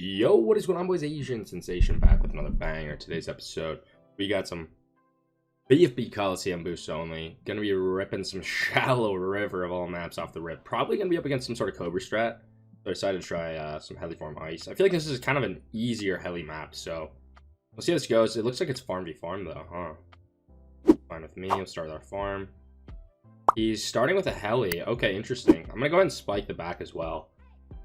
Yo, what is going on, boys? Asian Sensation back with another banger. Today's episode, we got some BFB Coliseum boosts only. Gonna be ripping some Shallow River of all maps off the rip. Probably gonna be up against some sort of Cobra strat. So I decided to try some Heliform Ice. I feel like this is kind of an easier heli map, so we'll see how this goes. It looks like it's farm v farm though, huh? Fine with me. We'll start with our farm. He's starting with a heli. Okay, interesting. I'm gonna go ahead and spike the back as well.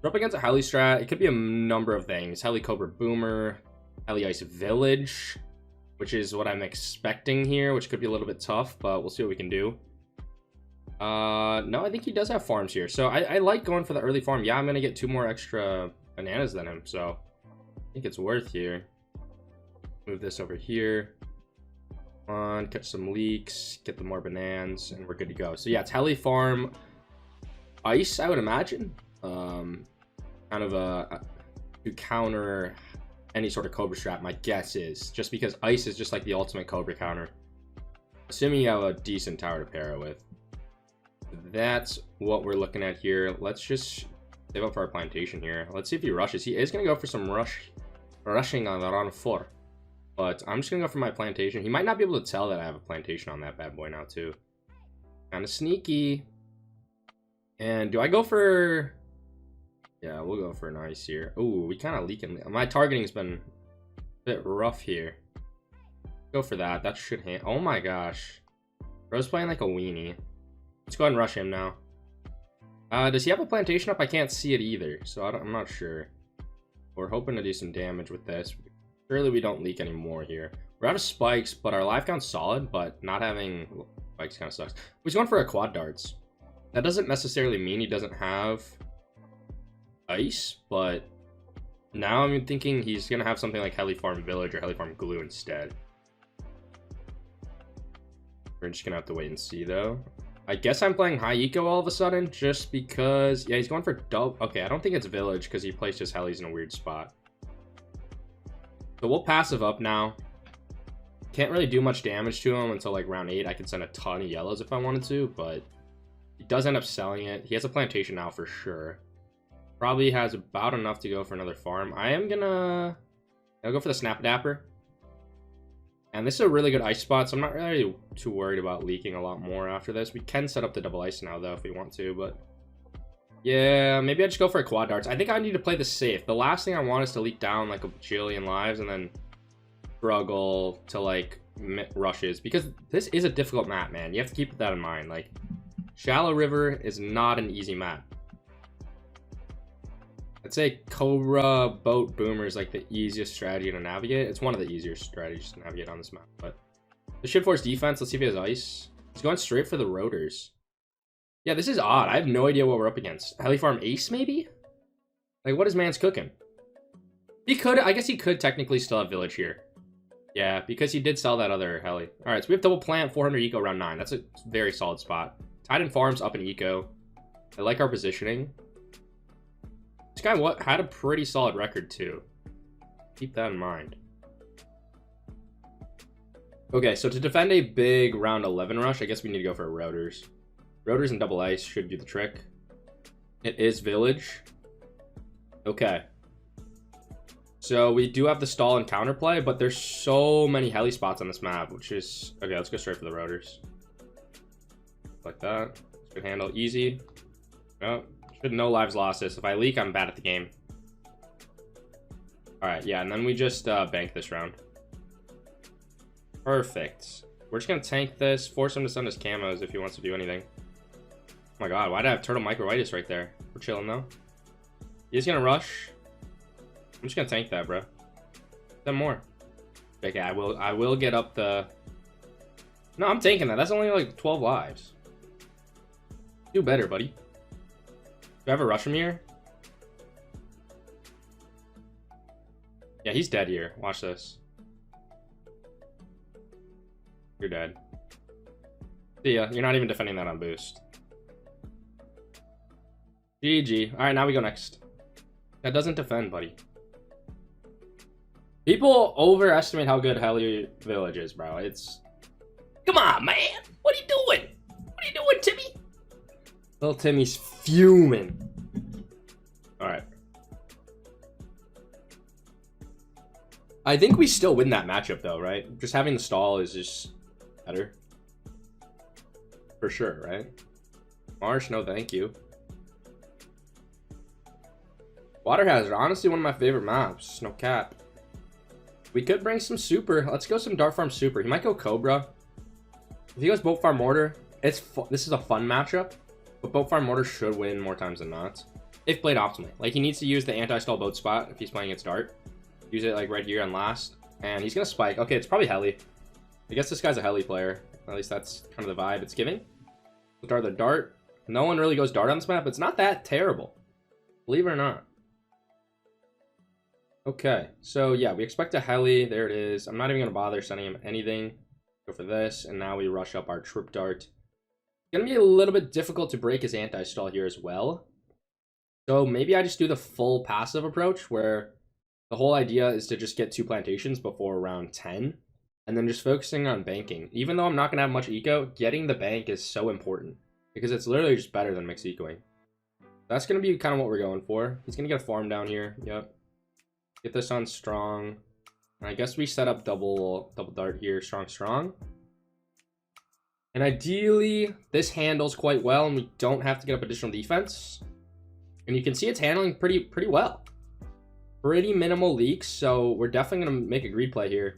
We're up against a heli strat. It could be a number of things. Heli Cobra Boomer, Heli Ice Village, which is what I'm expecting here, which could be a little bit tough, but we'll see what we can do. No, I think he does have farms here. So I like going for the early farm. Yeah, I'm going to get 2 more extra bananas than him, so I think it's worth here. Move this over here. Come on, catch some leaks, get the more bananas, and we're good to go. So yeah, it's heli farm Ice, I would imagine. Kind of to counter any sort of Cobra strat, my guess is, just because Ice is just like the ultimate Cobra counter, assuming you have a decent tower to pair it with. That's what we're looking at here. Let's just save up for our plantation here. Let's see if he rushes. He is going to go for some rushing on the round 4, but I'm just going to go for my plantation. He might not be able to tell that I have a plantation on that bad boy now too. Kind of sneaky. And do I go for... Yeah, we'll go for an Ice here. Ooh, we kind of leaking. My targeting's been a bit rough here. Go for that. That should hit. Oh my gosh. Bro's playing like a weenie. Let's go ahead and rush him now. Does he have a plantation up? I can't see it either, so I'm not sure. We're hoping to do some damage with this. Surely we don't leak anymore here. We're out of spikes, but our life count's solid, but not having spikes kind of sucks. He's going for a quad darts. That doesn't necessarily mean he doesn't have Ice, but now I'm thinking he's going to have something like Heli Farm Village or Heli Farm Glue instead. We're just going to have to wait and see, though. I guess I'm playing high eco all of a sudden, just because... Yeah, he's going for double... Okay, I don't think it's Village, because he placed his Helis in a weird spot. So we'll passive up now. Can't really do much damage to him until, like, round 8. I can send a ton of yellows if I wanted to, but... He does end up selling it. He has a plantation now for sure. Probably has about enough to go for another farm. I'll go for the Snap Dapper. And this is a really good ice spot, so I'm not really too worried about leaking a lot more after this. We can set up the double ice now, though, if we want to, but... Yeah, maybe I just go for a quad darts. I think I need to play this safe. The last thing I want is to leak down, like, a bajillion lives and then struggle to, like, rushes. Because this is a difficult map, man. You have to keep that in mind. Like, Shallow River is not an easy map. I'd say Cobra Boat Boomer is like the easiest strategy to navigate. It's one of the easier strategies to navigate on this map. But the should force defense. Let's see if he has Ice. He's going straight for the rotors. Yeah, this is odd. I have no idea what we're up against. Heli Farm Ace, maybe? Like, what is man's cooking? He could, I guess he could technically still have Village here. Yeah, because he did sell that other heli. All right, so we have double plant, 400 eco, round 9. That's a very solid spot. Titan Farms up in eco. I like our positioning. This guy had a pretty solid record too. Keep that in mind. Okay, so to defend a big round 11 rush, I guess we need to go for rotors. Rotors and double ice should do the trick. It is Village. Okay. So we do have the stall and counterplay, but there's so many heli spots on this map, which is... Okay, let's go straight for the rotors. Like that. Good handle, easy. Oh, should no lives lost this. If I leak, I'm bad at the game. Alright, yeah, and then we just bank this round. Perfect. We're just gonna tank this, force him to send us camos if he wants to do anything. Oh my god, why did I have Turtle Microitis right there? We're chilling though. He's gonna rush. I'm just gonna tank that, bro. 10 more. Okay, I will get up the... No, I'm tanking that. That's only like 12 lives. Do better, buddy. Do I have a rush him here? Yeah, he's dead here. Watch this. You're dead. See ya. You're not even defending that on boost. GG. Alright, now we go next. That doesn't defend, buddy. People overestimate how good Heli Village is, bro. It's... Come on, man! What are you doing? What are you doing, Timmy? Little Timmy's fuming. Alright. I think we still win that matchup though, right? Just having the stall is just better. For sure, right? Marsh, no thank you. Water Hazard, honestly one of my favorite maps, no cap. We could bring some super. Let's go some Dart Farm super. He might go Cobra. If he goes Boat Farm Mortar, this is a fun matchup, but Boat Farm Mortar should win more times than not. If played optimally. Like, he needs to use the anti-stall boat spot if he's playing against Dart. Use it, like, right here on last. And he's going to spike. Okay, it's probably Heli. I guess this guy's a Heli player. At least that's kind of the vibe it's giving. Start the Dart. No one really goes Dart on this map. It's not that terrible. Believe it or not. Okay, so yeah, we expect a Heli. There it is. I'm not even going to bother sending him anything. Go for this, and now we rush up our Trip Dart. It's going to be a little bit difficult to break his anti-stall here as well. So maybe I just do the full passive approach, where the whole idea is to just get 2 plantations before round 10, and then just focusing on banking. Even though I'm not going to have much eco, getting the bank is so important, because it's literally just better than mixed ecoing. That's going to be kind of what we're going for. He's going to get a farm down here. Yep. Get this on strong. And I guess we set up double dart here, strong. And ideally, this handles quite well, and we don't have to get up additional defense. And you can see it's handling pretty well. Pretty minimal leaks, so we're definitely going to make a greed play here.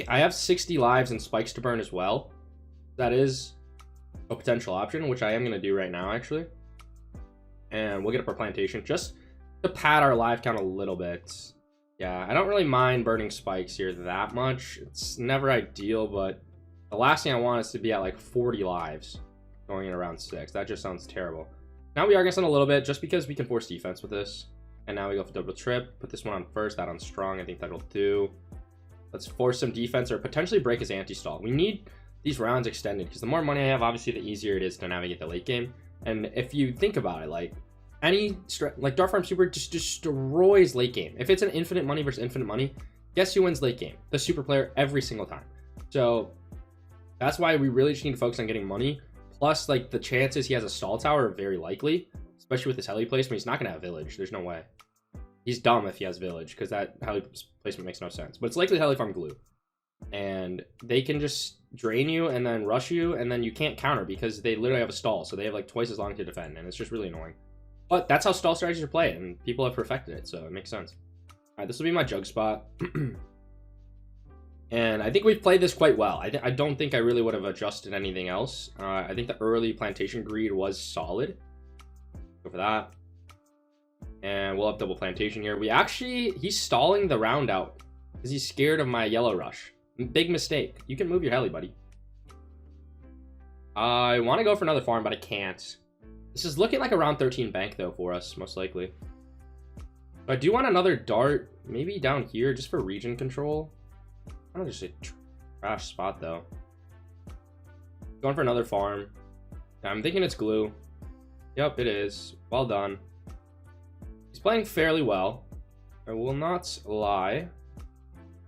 I have 60 lives and spikes to burn as well. That is a potential option, which I am going to do right now, actually. And we'll get up our plantation just to pad our live count a little bit. Yeah, I don't really mind burning spikes here that much. It's never ideal, but the last thing I want is to be at like 40 lives going in around 6. That just sounds terrible. Now we are going to send a little bit just because we can force defense with this. And now we go for double trip. Put this one on first, that on strong. I think that'll do. Let's force some defense or potentially break his anti-stall. We need these rounds extended because the more money I have, obviously, the easier it is to navigate the late game. And if you think about it, like Dart Farm Super just destroys late game. If it's an infinite money versus infinite money, guess who wins late game? The super player every single time. So that's why we really just need to focus on getting money. Plus, like, the chances he has a stall tower are very likely, especially with this Heli placement. He's not going to have village. There's no way. He's dumb if he has village, because that Heli placement makes no sense. But it's likely Heli farm glue. And they can just drain you and then rush you, and then you can't counter because they literally have a stall. So they have like twice as long to defend, and it's just really annoying. But that's how stall strategies are played, and people have perfected it, so it makes sense. All right, this will be my jug spot. And I think we've played this quite well. I don't think I really would have adjusted anything else. I think the early plantation greed was solid. Go for that. And we'll have double plantation here. He's stalling the round out because he's scared of my yellow rush. Big mistake. You can move your heli, buddy. I want to go for another farm, but I can't. This is looking like a round 13 bank, though, for us, most likely. But I do want another dart, maybe down here, just for region control. I don't know, just a trash spot, though. Going for another farm. I'm thinking it's glue. Yep, it is. Well done. He's playing fairly well. I will not lie.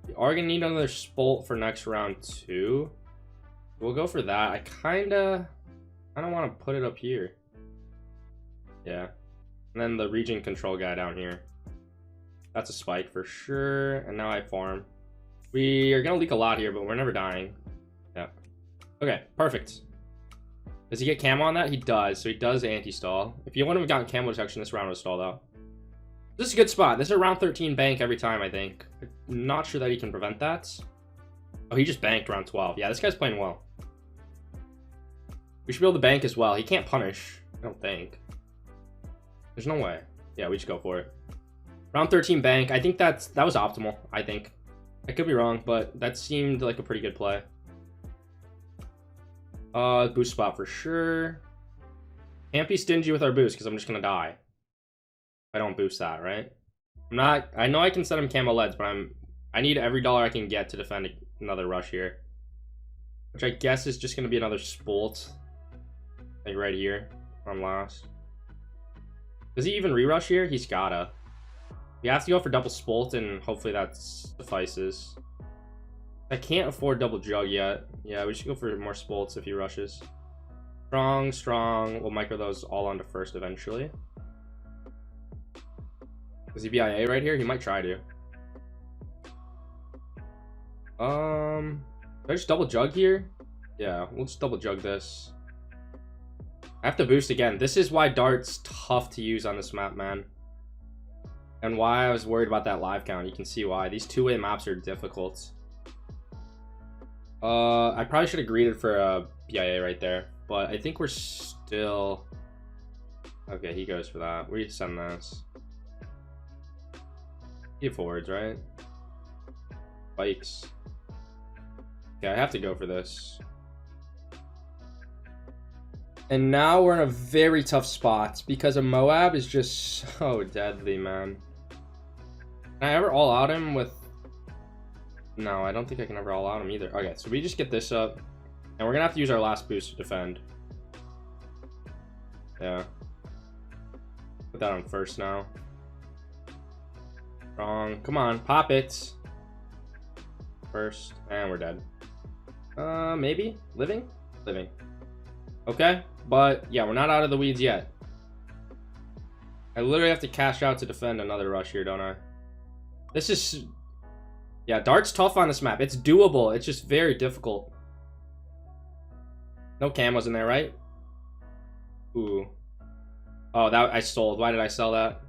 We are going to need another spolt for next round 2. We'll go for that. I don't want to put it up here. Yeah. And then the region control guy down here. That's a spike for sure. And now I farm. We are going to leak a lot here, but we're never dying. Yeah. Okay, perfect. Does he get camo on that? He does. So he does anti-stall. If you wouldn't have gotten camo detection, this round would have stalled out. This is a good spot. This is a round 13 bank every time, I think. I'm not sure that he can prevent that. Oh, he just banked round 12. Yeah, this guy's playing well. We should be able to bank as well. He can't punish, I don't think. There's no way. Yeah, we just go for it. Round 13 bank. I think that was optimal, I think. I could be wrong, but that seemed like a pretty good play. Boost spot for sure. Can't be stingy with our boost because I'm just going to die. I don't boost that, right? I know I can set him camo leads, but I need every dollar I can get to defend another rush here. Which I guess is just going to be another spolt. Like right here on last. Does he even re-rush here? He's gotta. We have to go for double spolt, and hopefully that suffices. I can't afford double jug yet. Yeah, we should go for more spolts if he rushes. Strong. We'll micro those all onto first eventually. Does he BIA right here? He might try to. I just double jug here? Yeah, we'll just double jug this. I have to boost again. This is why Dart's tough to use on this map, man. And why I was worried about that live count. You can see why. These two-way maps are difficult. I probably should have greeted for a BIA right there. But I think we're still... Okay, he goes for that. We send this. Get forwards, right? Bikes. Okay, I have to go for this. And now we're in a very tough spot because a Moab is just so deadly, man. Can I ever all out him with... No, I don't think I can ever all out him either. Okay, so we just get this up. And we're gonna have to use our last boost to defend. Yeah. Put that on first now. Wrong. Come on, pop it. First. And we're dead. Maybe? Living? Living. Okay, but yeah, we're not out of the weeds yet. I literally have to cash out to defend another rush here, don't I? This is... Yeah, Dart's tough on this map. It's doable. It's just very difficult. No camos in there, right? Ooh. Oh, that I sold. Why did I sell that?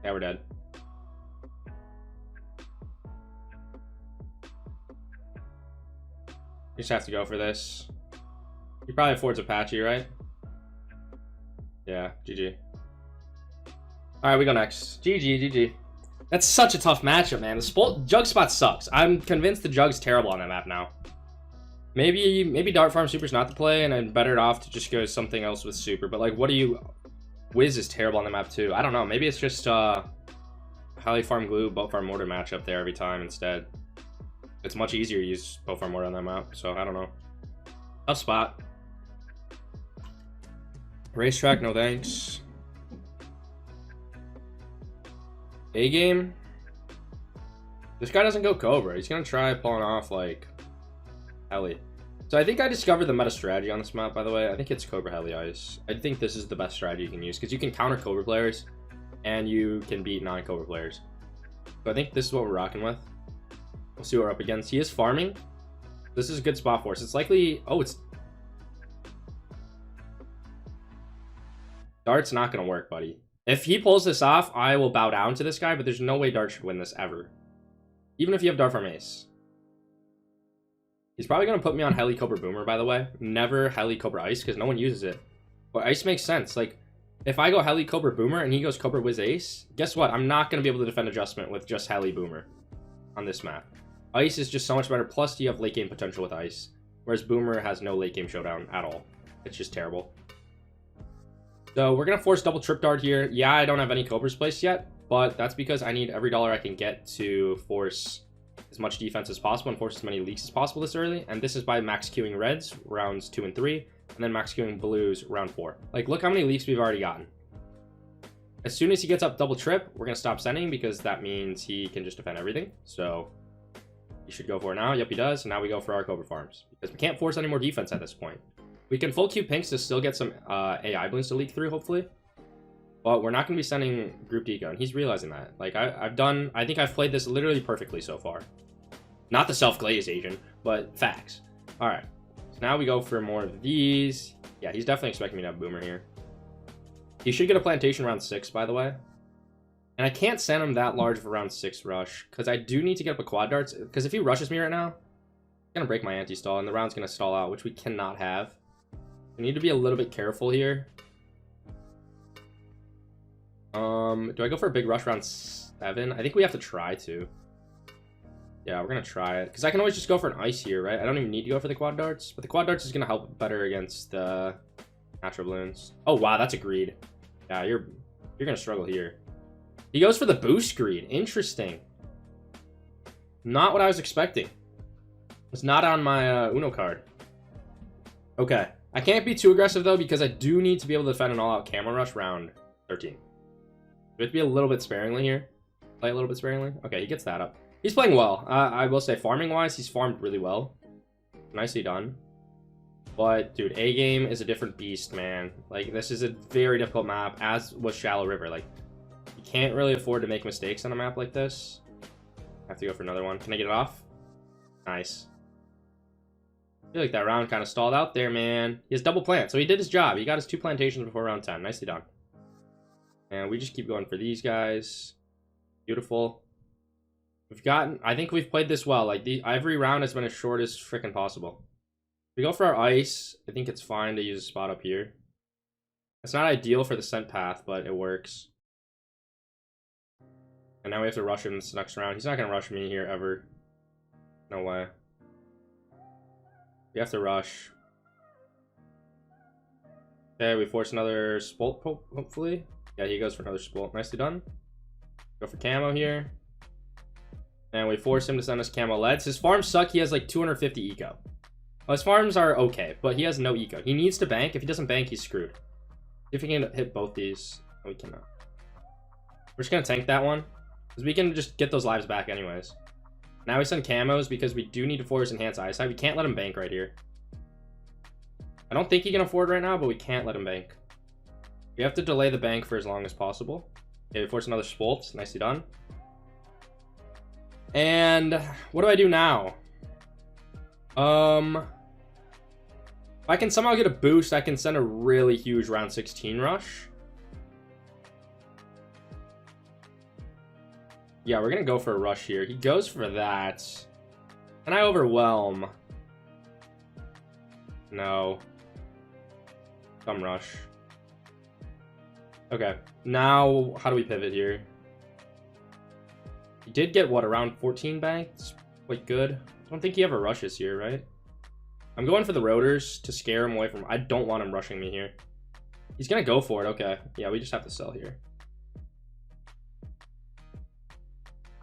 Yeah, we're dead. You just have to go for this. He probably affords Apache, right? Yeah, GG. Alright, we go next. GG, GG. That's such a tough matchup, man. The jug spot sucks. I'm convinced the jug's terrible on that map now. Maybe Dart Farm Super's not the play, and I'm better off to just go something else with Super. But, like, what do you... Wiz is terrible on the map, too. I don't know. Maybe it's just, Highly Farm Glue, Boat Farm Mortar matchup there every time instead. It's much easier to use Boat Farm Mortar on that map, so I don't know. Tough spot. Racetrack, no thanks. A game. This guy doesn't go Cobra. He's gonna try pulling off like Heli. So I think I discovered the meta strategy on this map, by the way. I think it's Cobra Heli Ice. I think this is the best strategy you can use because you can counter Cobra players and you can beat non-Cobra players. So I think this is what we're rocking with. We'll see what we're up against. He is farming. This is a good spot for us. It's likely... Oh, it's... Dart's not going to work, buddy. If he pulls this off, I will bow down to this guy, but there's no way Dart should win this ever. Even if you have Dart Farm Ace. He's probably going to put me on Heli Cobra Boomer, by the way. Never Heli Cobra Ice, because no one uses it. But Ice makes sense. Like, if I go Heli Cobra Boomer and he goes Cobra Wiz Ace, guess what? I'm not going to be able to defend adjustment with just Heli Boomer on this map. Ice is just so much better, plus you have late game potential with Ice. Whereas Boomer has no late game showdown at all. It's just terrible. So we're going to force double trip dart here. Yeah, I don't have any Cobras placed yet, but that's because I need every dollar I can get to force as much defense as possible and force as many leaks as possible this early. And this is by max queuing reds rounds 2 and 3, and then max queuing blues round 4. Like, look how many leaks we've already gotten. As soon as he gets up double trip, we're going to stop sending because that means he can just defend everything. So he should go for it now. Yep, he does. And now we go for our Cobra farms because we can't force any more defense at this point. We can full queue pinks to still get some AI Bloons to leak through, hopefully. But we're not going to be sending group deco, and he's realizing that. Like, I think I've played this literally perfectly so far. Not the self-glaze agent, but facts. Alright, so now we go for more of these. Yeah, he's definitely expecting me to have Boomer here. He should get a plantation round 6, by the way. And I can't send him that large of a round 6 rush, because I do need to get up a quad darts. Because if he rushes me right now, it's going to break my anti-stall, and the round's going to stall out, which we cannot have. We need to be a little bit careful here. Do I go for a big rush round 7? I think we have to try to. Yeah, we're gonna try it because I can always just go for an ice here, right? I don't even need to go for the quad darts, but the quad darts is gonna help better against the natural balloons. Oh wow, that's a greed. Yeah, you're gonna struggle here. He goes for the boost greed. Interesting. Not what I was expecting. It's not on my Uno card. Okay. I can't be too aggressive, though, because I do need to be able to defend an all-out camo rush round 13. We have to be a little bit sparingly here. Play a little bit sparingly. Okay, he gets that up. He's playing well. I will say, farming-wise, he's farmed really well. Nicely done. But, dude, A-game is a different beast, man. Like, this is a very difficult map, as was Shallow River. Like, you can't really afford to make mistakes on a map like this. have to go for another one. Can I get it off? Nice. I feel like that round kind of stalled out there, man. He has double plant, so he did his job. He got his 2 plantations before round 10. Nicely done. And we just keep going for these guys. Beautiful. We've gotten... I think we've played this well. Like, every round has been as short as freaking possible. We go for our ice. I think it's fine to use a spot up here. It's not ideal for the scent path, but it works. And now we have to rush him this next round. He's not going to rush me here ever. No way. We have to rush. Okay, we force another Spolt, hopefully. Yeah, he goes for another Spolt. Nicely done. Go for camo here. And we force him to send us camo leads. His farms suck. He has like 250 eco. Well, his farms are okay, but he has no eco. He needs to bank. If he doesn't bank, he's screwed. If we can hit both these. No, we cannot. We're just going to tank that one. Because we can just get those lives back anyways. Now we send camos because we do need to force enhance eyesight. We can't let him bank right here. I don't think he can afford right now, but we can't let him bank. We have to delay the bank for as long as possible. Okay, we force another Spolt. Nicely done. And what do I do now? If I can somehow get a boost, I can send a really huge round 16 rush. Yeah, we're gonna go for a rush here. He goes for that. Can I overwhelm? No. Come rush. Okay. Now, how do we pivot here? He did get, what, around 14 banked? Quite good. I don't think he ever rushes here, right? I'm going for the rotors to scare him away from... I don't want him rushing me here. He's gonna go for it. Okay. Yeah, we just have to sell here.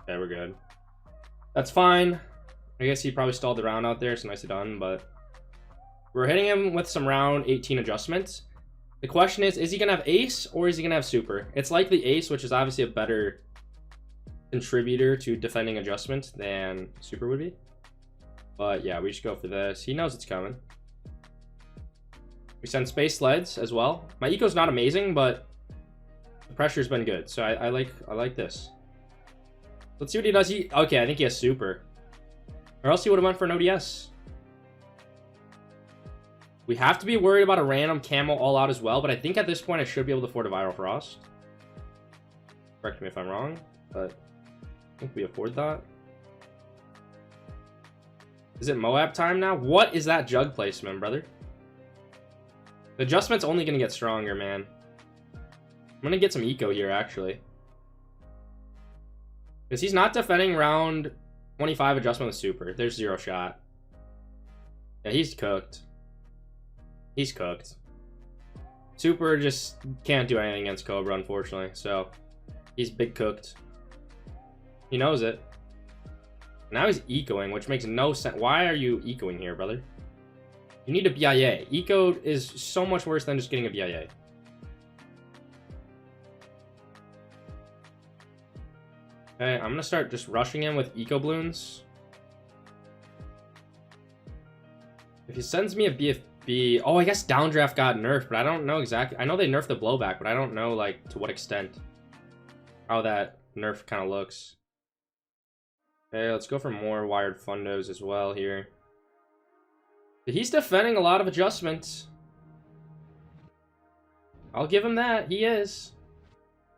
Okay, we're good. That's fine. I guess he probably stalled the round out there, so nicely done, but... We're hitting him with some round 18 adjustments. The question is he gonna have ace, or is he gonna have super? It's likely ace, which is obviously a better contributor to defending adjustment than super would be. But yeah, we just go for this. He knows it's coming. We send space sleds as well. My eco's not amazing, but the pressure's been good, so I like this. Let's see what he does. Okay, I think he has super. Or else he would have went for an ODS. We have to be worried about a random camo all out as well, but I think at this point I should be able to afford a Viral Frost. Correct me if I'm wrong, but I think we afford that. Is it Moab time now? What is that jug placement, brother? The adjustment's only going to get stronger, man. I'm going to get some eco here, actually. Because he's not defending round 25 adjustment with super. There's 0 shot. Yeah, he's cooked. He's cooked. Super just can't do anything against Cobra, unfortunately. So, he's big cooked. He knows it. Now he's ecoing, which makes no sense. Why are you ecoing here, brother? You need a BIA. Eco is so much worse than just getting a BIA. Okay, I'm gonna start just rushing him with eco Bloons. If he sends me a BFB... Oh, I guess Downdraft got nerfed, but I don't know exactly. I know they nerfed the blowback, but I don't know, like, to what extent. How that nerf kind of looks. Okay, let's go for more wired fundos as well here. He's defending a lot of adjustments. I'll give him that. He is.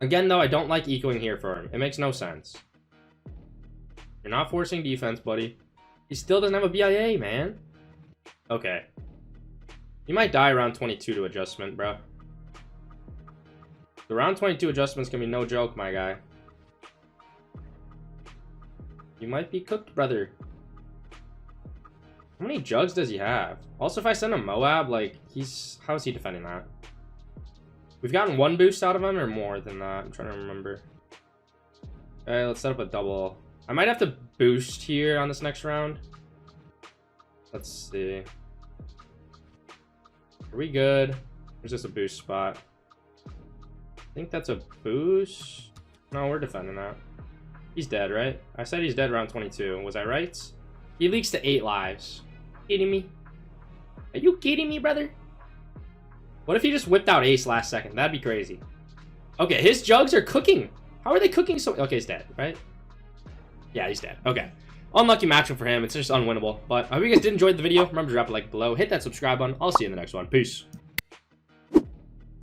Again, though, I don't like ecoing here for him. It makes no sense. You're not forcing defense, buddy. He still doesn't have a BIA, man. Okay. He might die around 22 to adjustment, bro. The round 22 adjustment's gonna be no joke, my guy. You might be cooked, brother. How many jugs does he have? Also, if I send him Moab, like, how is he defending that? We've gotten 1 boost out of him, or more than that? I'm trying to remember. Okay, let's set up a double. I might have to boost here on this next round. Let's see. Are we good? There's just a boost spot. I think that's a boost. No, we're defending that. He's dead, right? I said he's dead around 22. Was I right? He leaks to 8 lives. Kidding me? Are you kidding me, brother? What if he just whipped out ace last second? That'd be crazy. Okay, his jugs are cooking. How are they cooking so... Okay, he's dead, right? Yeah, he's dead. Okay. Unlucky matchup for him. It's just unwinnable. But I hope you guys did enjoy the video. Remember to drop a like below. Hit that subscribe button. I'll see you in the next one. Peace.